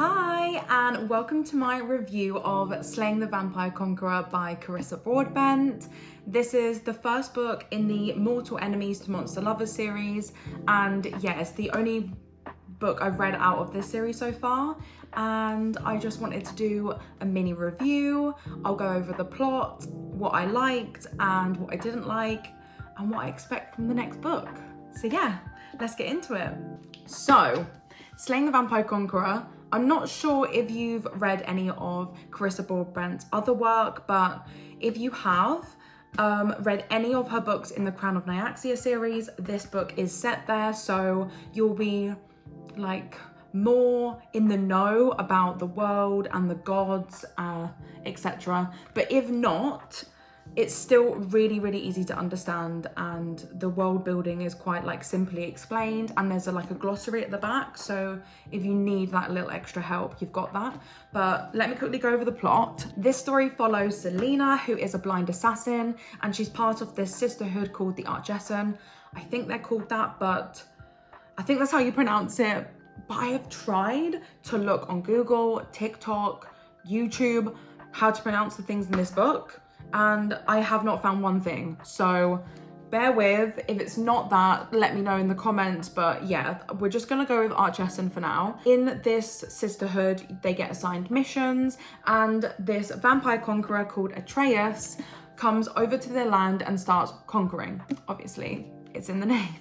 Hi, and welcome to my review of Slaying the Vampire Conqueror by Carissa Broadbent. This is the first book in the Mortal Enemeis to Monster Lovers series, and yeah, it's the only book I've read out of this series so far, and I just wanted to do a mini review. I'll go over the plot, what I liked and what I didn't like, and what I expect from the next book. So yeah, let's get into it. So, Slaying the Vampire Conqueror, I'm not sure if you've read any of Carissa Broadbent's other work, but if you have read any of her books in the Crown of Nyaxia series, this book is set there, so you'll be like more in the know about the world and the gods, etc. But if not, it's still really easy to understand, and the world building is quite like simply explained, and there's like a glossary at the back, so if you need that little extra help, you've got that. But let me quickly go over the plot. This story follows Selena, who is a blind assassin, and she's part of this sisterhood called the Archeson. I think they're called that, but I think that's how you pronounce it. But I have tried to look on Google, TikTok, YouTube, how to pronounce the things in this book, and I have not found one thing. So bear with, if it's not that, let me know in the comments. But yeah, we're just gonna go with Archeson for now. In this sisterhood, they get assigned missions, and this vampire conqueror called Atreus comes over to their land and starts conquering. Obviously, it's in the name.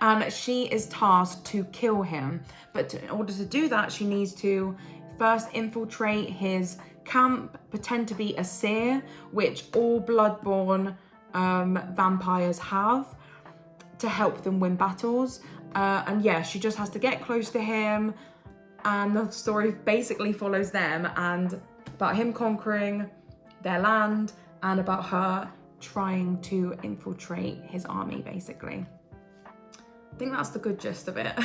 And she is tasked to kill him. But in order to do that, she needs to first infiltrate his camp, pretend to be a seer, which all bloodborne vampires have, to help them win battles. And yeah, she just has to get close to him, and the story basically follows them and about him conquering their land and about her trying to infiltrate his army, basically. I think that's the good gist of it.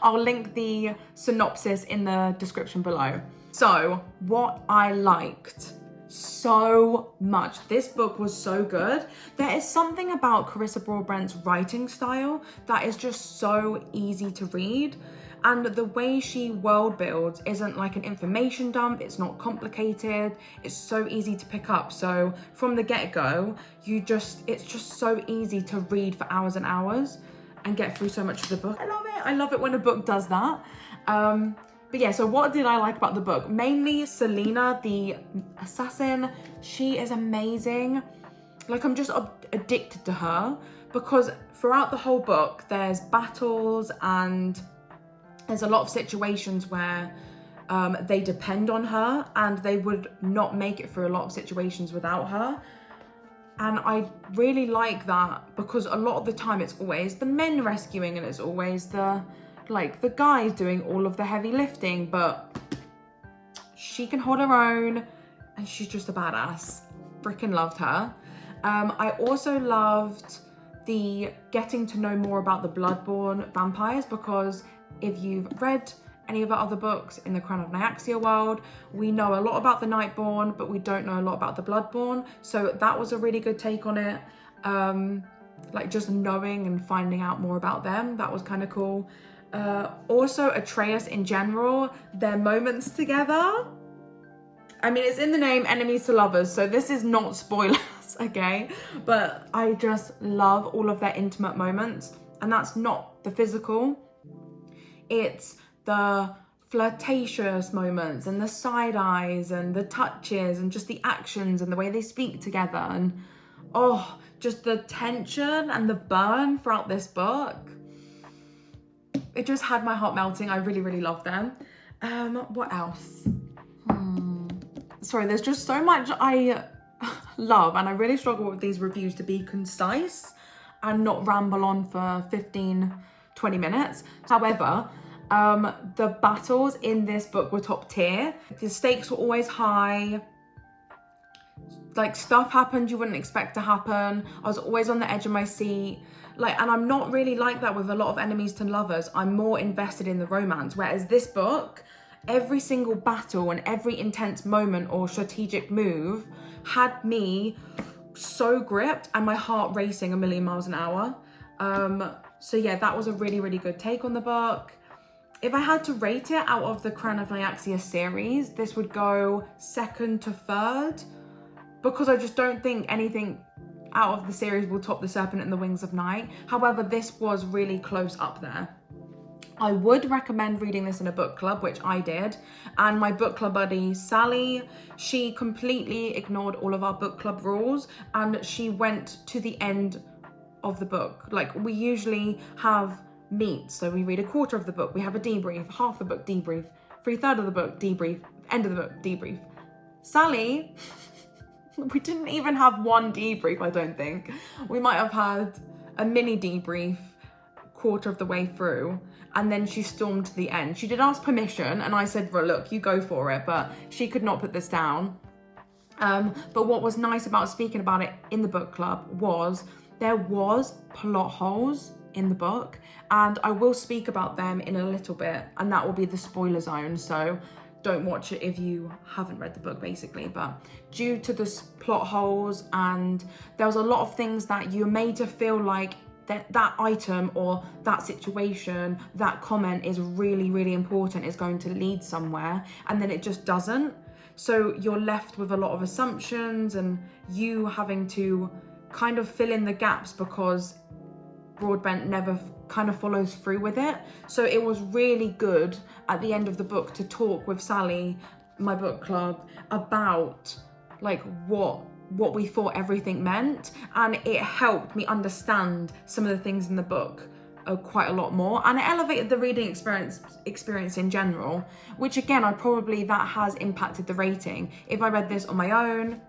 I'll link the synopsis in the description below. So, what I liked so much. This book was so good. There is something about Carissa Broadbent's writing style that is just so easy to read. And the way she world builds isn't like an information dump, it's not complicated, it's so easy to pick up. So from the get-go, it's just so easy to read for hours and hours and get through so much of the book. I love it. I love it when a book does that. But yeah, so what did I like about the book? Mainly Selena, the assassin. She is amazing. Like, I'm just addicted to her, because throughout the whole book, there's battles and there's a lot of situations where they depend on her, and they would not make it through a lot of situations without her. And I really like that, because a lot of the time it's always the men rescuing, and it's always the guys doing all of the heavy lifting, but she can hold her own, and she's just a badass. Freaking loved her. I also loved the getting to know more about the bloodborne vampires, because if you've read any of her other books in the Crown of Nyaxia world, we know a lot about the Nightborn, but we don't know a lot about the bloodborne. So that was a really good take on it. Like, just knowing and finding out more about them, that was kind of cool. Also Atreus in general, their moments together. I mean, it's in the name, enemies to lovers, so this is not spoilers, okay? But I just love all of their intimate moments, and that's not the physical. It's the flirtatious moments and the side eyes and the touches and just the actions and the way they speak together, and oh, just the tension and the burn throughout this book. It just had my heart melting. I really loved them. What else? Sorry, there's just so much I love, and I really struggle with these reviews to be concise and not ramble on for 15-20 minutes. However, the battles in this book were top tier. The stakes were always high. Like, stuff happened you wouldn't expect to happen. I was always on the edge of my seat. Like, and I'm not really like that with a lot of enemies to lovers. I'm more invested in the romance. Whereas this book, every single battle and every intense moment or strategic move had me so gripped and my heart racing a million miles an hour. So yeah, that was a really good take on the book. if I had to rate it out of the Crown of Nyaxia series, this would go second to third, because I just don't think anything out of the series will top The Serpent and the Wings of Night. However, this was really close up there. I would recommend reading this in a book club, which I did. And my book club buddy, Sally, she completely ignored all of our book club rules and she went to the end of the book. Like, we usually have meets, so we read a quarter of the book, we have a debrief, half the book debrief, 3/3 of the book debrief, end of the book debrief. Sally, we didn't even have one debrief, I don't think. We might have had a mini debrief quarter of the way through, and then she stormed to the end. She did ask permission and I said, well, look, you go for it, but she could not put this down. But what was nice about speaking about it in the book club was there was plot holes in the book, and I will speak about them in a little bit, and that will be the spoiler zone, so don't watch it if you haven't read the book, basically. But due to the plot holes, and there was a lot of things that you made to feel like that item or that situation, that comment is really, really important, is going to lead somewhere, and then it just doesn't. So you're left with a lot of assumptions and you having to kind of fill in the gaps because Broadbent never kind of follows through with it. So it was really good at the end of the book to talk with Sally, my book club, about like what we thought everything meant, and it helped me understand some of the things in the book quite a lot more, and it elevated the reading experience in general, which again, that has impacted the rating. If I read this on my own,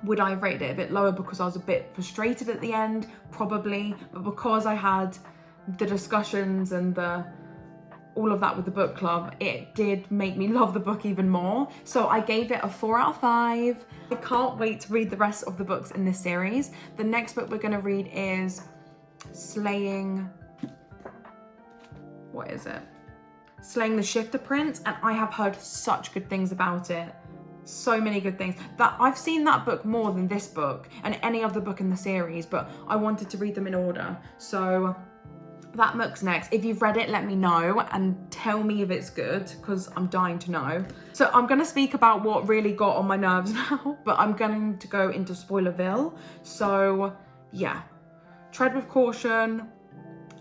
would I have rated it a bit lower because I was a bit frustrated at the end? Probably, but because I had the discussions and all of that with the book club, it did make me love the book even more. So I gave it a 4 out of 5. I can't wait to read the rest of the books in this series. The next book we're going to read is Slaying the Shifter Prince, and I have heard such good things about it. So many good things. That I've seen that book more than this book and any other book in the series, but I wanted to read them in order. So that book's next. If you've read it, let me know and tell me if it's good, because I'm dying to know. So I'm going to speak about what really got on my nerves now, but I'm going to go into Spoilerville. So yeah, tread with caution.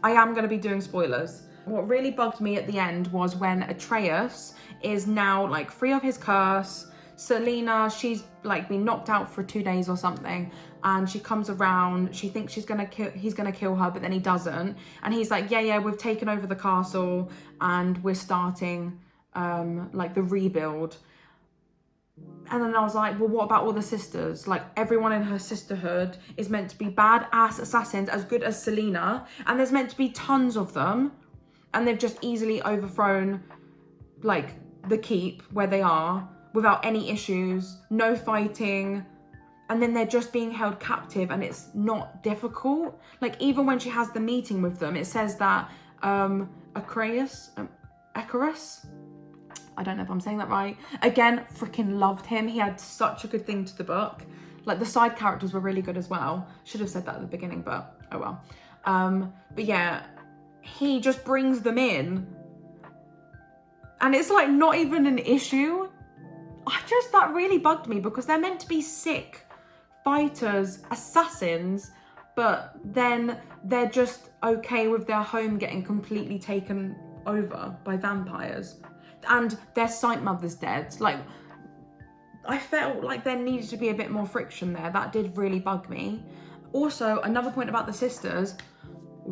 I am going to be doing spoilers. What really bugged me at the end was when Atreus is now like free of his curse. Selena, she's like been knocked out for 2 days or something, and she comes around. She thinks he's gonna kill her, but then he doesn't, and he's like, yeah, we've taken over the castle and we're starting like the rebuild. And then I was like, well, what about all the sisters? Like, everyone in her sisterhood is meant to be badass assassins as good as Selena, and there's meant to be tons of them, and they've just easily overthrown like the keep where they are without any issues, no fighting, and then they're just being held captive, and it's not difficult. Like, even when she has the meeting with them, it says that Icarus, I don't know if I'm saying that right. Again, freaking loved him. He had such a good thing to the book. Like, the side characters were really good as well. Should have said that at the beginning, but oh well. But yeah, he just brings them in, and it's like not even an issue. That really bugged me, because they're meant to be sick fighters, assassins, but then they're just okay with their home getting completely taken over by vampires, and their sight mother's dead. Like, I felt like there needed to be a bit more friction there. That did really bug me. Also, another point about the sisters,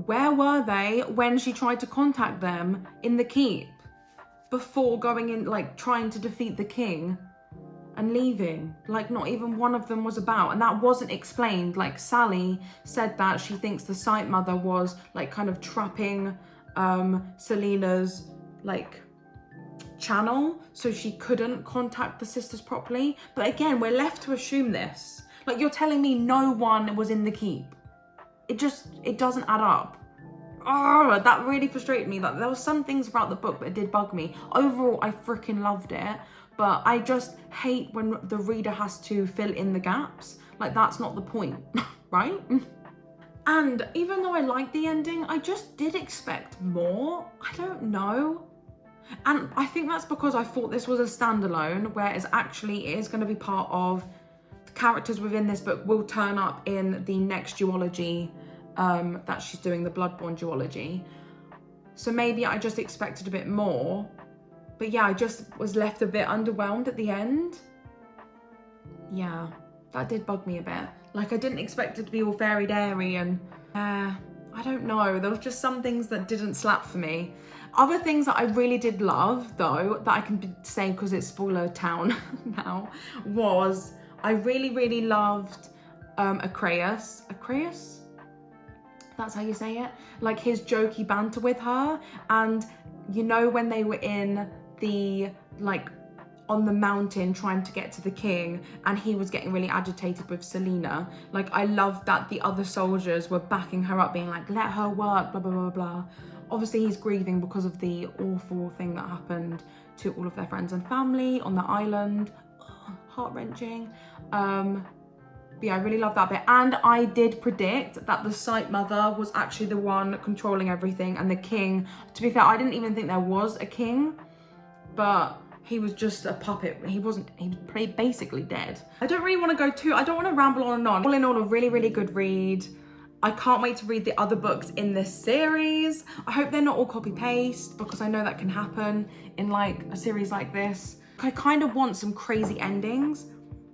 where were they when she tried to contact them in the keep before going in, like trying to defeat the king and leaving? Like, not even one of them was about, and that wasn't explained. Like, Sally said that she thinks the sight mother was like kind of trapping Selena's like channel, so she couldn't contact the sisters properly. But again, we're left to assume this. Like, you're telling me no one was in the keep. It doesn't add up. Oh, that really frustrated me. Like, there were some things about the book that did bug me. Overall, I freaking loved it, but I just hate when the reader has to fill in the gaps. Like, that's not the point, right? And even though I liked the ending, I just did expect more. I don't know. And I think that's because I thought this was a standalone, whereas actually it is going to be part of the characters within this book will turn up in the next duology that she's doing, the Bloodborne duology. So maybe I just expected a bit more. But yeah, I just was left a bit underwhelmed at the end. Yeah, that did bug me a bit. Like, I didn't expect it to be all fairy-dairy and I don't know. There was just some things that didn't slap for me. Other things that I really did love, though, that I can say because it's spoiler town now, was I really, really loved Acreus. Acreus? That's how you say it? Like his jokey banter with her. And you know when they were in the, like, on the mountain trying to get to the king and he was getting really agitated with Selena. Like, I loved that the other soldiers were backing her up, being like, let her work, blah, blah, blah, blah. Obviously he's grieving because of the awful thing that happened to all of their friends and family on the island. Ugh, heart-wrenching. But yeah, I really love that bit. And I did predict that the Sight Mother was actually the one controlling everything and the king, to be fair, I didn't even think there was a king, but he was just a puppet. He was basically dead. I don't really want to I don't want to ramble on and on. All in all, a really, really good read. I can't wait to read the other books in this series. I hope they're not all copy paste because I know that can happen in like a series like this. I kind of want some crazy endings.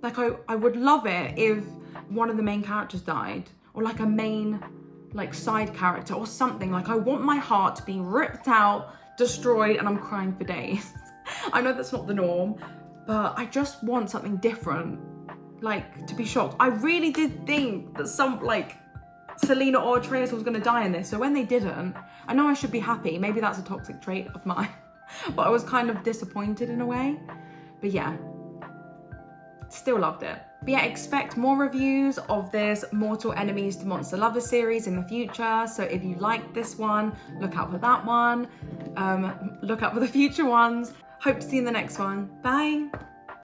Like I would love it if one of the main characters died, or like a main like side character or something. Like I want my heart to be ripped out, destroyed, and I'm crying for days. I know that's not the norm, but I just want something different, like to be shocked. I really did think that some like Selena or Atreus was gonna die in this, so when they didn't, I know I should be happy. Maybe that's a toxic trait of mine, but I was kind of disappointed in a way. But yeah, still loved it. But yeah, expect more reviews of this Mortal Enemies to Monster Lovers series in the future. So if you like this one, look out for that one. Look out for the future ones. Hope to see you in the next one. Bye.